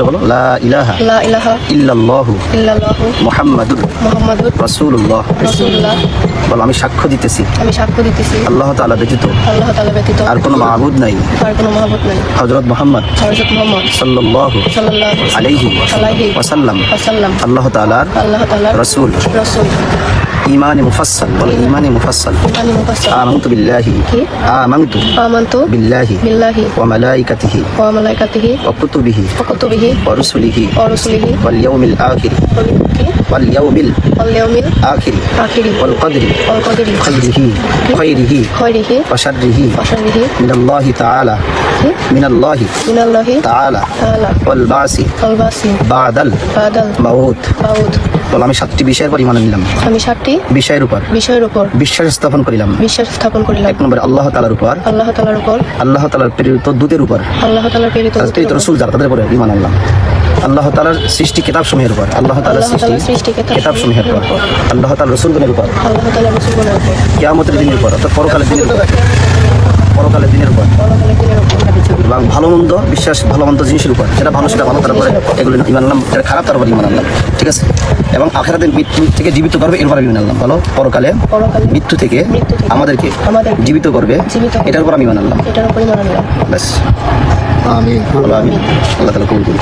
বলো লা ইলাহা ইল্লাল্লাহু মুহাম্মাদুর রাসূলুল্লাহ। বলো আমি সাক্ষ্য দিতেছি আল্লাহ তাআলা ব্যতীত আর কোনো মাবুদ নাই হযরত মুহাম্মদ সাল্লাল্লাহু আলাইহি ওয়াসাল্লাম আল্লাহ তাআলার রাসূল। ঈমানে মুফাসসাল, বলো ঈমানে মুফাসসাল। আমানতু বিল্লাহি আমানতু বিল্লাহি ওয়া মালাইকাতিহি ওয়া কুতুবিহি ওয়া রুসুলিহি ওয়াল ইয়াউমিল আখির ওয়াল কদরি খাইরিহি ওয়া শাররিহি মিনাল্লাহি তাআলা ওয়াল বাসি বাদাল মাউত। বলো আমি 7টি বিষয়ের পর ঈমান আনলাম। আমি 7টি বিষয়ের উপর বিশ্বাস স্থাপন করিলাম। 1 নম্বরে আল্লাহ তাআলার উপর, আল্লাহ তাআলার প্রেরিত দূতের উপর, প্রেরিত রাসূল যারা তাদের উপর ঈমান আনলাম। আল্লাহ তাআলার সৃষ্টি কিতাবসমূহের উপর, আল্লাহ তাআলার সৃষ্টি কিতাবসমূহের উপর, আল্লাহ তাআলার রাসূলগণের উপর, কিয়ামতের দিনের উপর, অর্থাৎ পরকালের দিনের উপর, এবং ভালো মন্দ বিশ্বাস, ভালো মন্দ জিনিসের উপর, যেটা ভালো সেটা ভালো, তারপরে এগুলো ঈমান আনলাম, যেটা খারাপ তার উপর ঈমান আনলাম। ঠিক আছে? এবং আখিরাতের মৃত্যু থেকে জীবিত করবে এরপর ঈমান আনলাম। বলো পরকালে মৃত্যু থেকে আমাদেরকে জীবিত করবে, এটার উপর আমি ঈমান আনলাম। ব্যাস, আমিন। আল্লাহ তাআলা কবুল করুন।